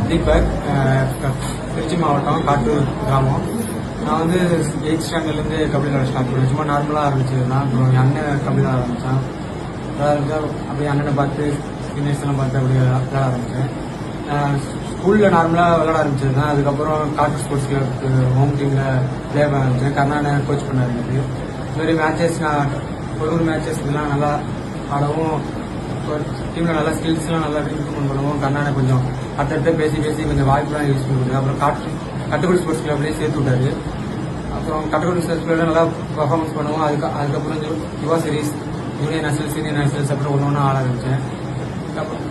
தீபக், திருச்சி மாவட்டம் காட்டூர் கிராமம். நான் வந்து 8th ஸ்டாண்டர்ட்லேருந்து கபடி விளையாட ஸ்டார்ட் பண்ணேன். சும்மா நார்மலாக ஆரம்பிச்சதுதான். அப்புறம் என் அண்ணன் கபடி விளையாட ஆரம்பித்தான். அப்படியே அண்ணனை பார்த்து சீனியர்ஸ் எல்லாம் பார்த்து அப்படியே விளையாட ஆரம்பித்தேன். ஸ்கூலில் நார்மலாக விளையாட ஆரம்பிச்சது தான். அதுக்கப்புறம் காட்டூர் ஸ்போர்ட்ஸ் கிளப்க்கு ஹோம் டீமில் ப்ளே பண்ண ஆரம்பித்தேன். கர்நாடகா கோச் பண்ண ஆரம்பிச்சு இது மாதிரி மேட்சஸ் நான் ஒரு மேட்சஸ் இதெல்லாம் நல்லா ஆடவும், டீமில் நல்லா ஸ்கில்ஸ்லாம் நல்லா இம்ப்ரூவ்மெண்ட் பண்ணவும் கர்நாடகா கொஞ்சம் அடுத்தடுத்து பேசி கொஞ்சம் வாய்ப்புலாம் யூஸ் பண்ணுறது. அப்புறம் கட்டுக்குடி ஸ்போர்ட்ஸ் கிளப்லேயே சேர்த்து விட்டாரு. அப்புறம் கட்டுக்குடி ஸ்போர்ட்ஸ் கிளப்ல நல்லா பர்ஃபார்மன்ஸ் பண்ணுவோம். அதுக்கப்புறம் Yuva series, junior national, senior nationals அப்புறம் ஒன்று ஆட ஆரம்பித்தேன்.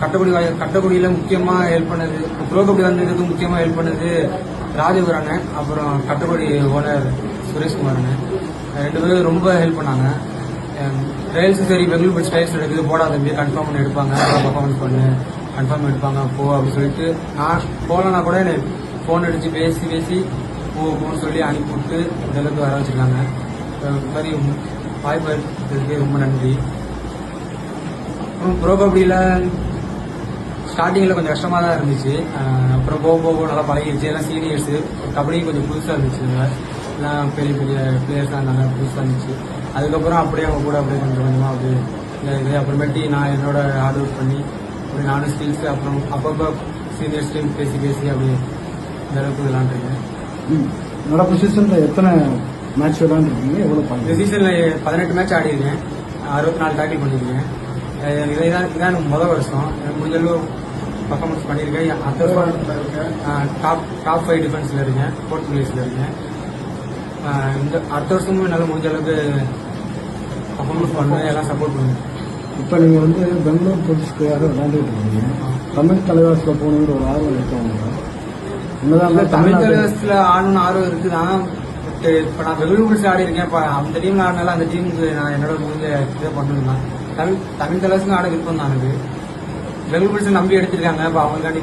கட்டக்குடியில் முக்கியமாக ஹெல்ப் பண்ணது, ப்ரோ கபடி வந்ததுக்கு முக்கியமாக ஹெல்ப் பண்ணது ராஜகுரு அண்ணன், அப்புறம் கட்டக்குடி ஓனர் சுரேஷ்குமார் அண்ணன். 2 பேரும் ரொம்ப ஹெல்ப் பண்ணாங்க. ட்ரையல்ஸும் சரி, பெங்களூர் பட் ஸ்டைல்ஸ் எடுக்குது, போடா தம்பி கன்ஃபார்ம் பண்ணி எடுப்பாங்க, நல்லா பர்ஃபார்மன்ஸ் பண்ணு, கன்ஃபார்ம் எடுப்பாங்க போ அப்படின்னு சொல்லிட்டு, நான் போகலன்னா கூட எனக்கு ஃபோன் அடித்து பேசி போன்னு சொல்லி அனுப்பி விட்டு இந்த அளவுக்கு வர வச்சுருக்காங்க. இது மாதிரி வாய்ப்பு எடுத்ததுக்கு ரொம்ப நன்றி. அப்புறம் ப்ரோ கபடியில் ஸ்டார்டிங்கில் கொஞ்சம் கஷ்டமாக தான் இருந்துச்சு. அப்புறம் போக நல்லா பழகிடுச்சு. எல்லாம் சீனியர்ஸு, கபடியும் கொஞ்சம் புதுசாக இருந்துச்சு. எல்லாம் பெரிய பிளேயர்ஸாக இருந்தாங்க, புதுசாக இருந்துச்சு. அதுக்கப்புறம் அப்படியே அவங்க கூட அப்படியே கொஞ்சம் கொஞ்சமாக அப்படியே இது அப்புறமேட்டி நான் என்னோட ஹார்ட் ஒர்க் பண்ணி அப்படி நானும் ஸ்கில்ஸு அப்புறம் அப்பப்போ சீனியர்ஸ் டீம் பேசி அப்படியே இந்த அளவுக்கு விளாண்டுருக்கேன். நடப்பு சீசனில் எத்தனை மேட்ச் விளாண்டுருக்கீங்க? எவ்வளோ இந்த சீசனில் 18 மேட்ச் ஆடிருக்கேன், 64 டேக்கிள் பண்ணியிருக்கேன். இதான் எனக்கு முதல் வருஷம். எனக்கு முடிஞ்ச அளவு பர்ஃபார்மன்ஸ் பண்ணியிருக்கேன். டாப் 5 டிஃபென்ஸில் இருக்கேன், 4th பிளேஸில் இருக்கேன். இந்த அடுத்த வருஷமும் என்னால் முடிஞ்ச அளவுக்கு பர்ஃபார்மன்ஸ் பண்ணுவேன், எல்லாம் சப்போர்ட் பண்ணுவேன். இப்போ நீங்கள் வந்து பெங்களூர் போலீஸ்க்காக விளையாண்டுட்டு இருக்கீங்க. தமிழ் தலைவாசத்தில் போகணுங்கிற ஒரு ஆர்வம் இருக்கவங்க என்னதான் தமிழ் தலைவாசத்தில் ஆடணும்னு ஆர்வம் இருக்குதான். பட் இப்போ நான் பெங்களூர் போலீஸ் ஆடி இருக்கேன். இப்போ அந்த டீமில் ஆடினால அந்த டீமுக்கு நான் என்னோட முடிஞ்ச இதை பண்ணணும் தான். தமிழ் தலைவாசுக்கு ஆட விருப்பம் தான் எனக்கு. பெங்களூர் போலீஸ் நம்பி எடுத்திருக்காங்க. இப்போ அவங்களுக்காண்டி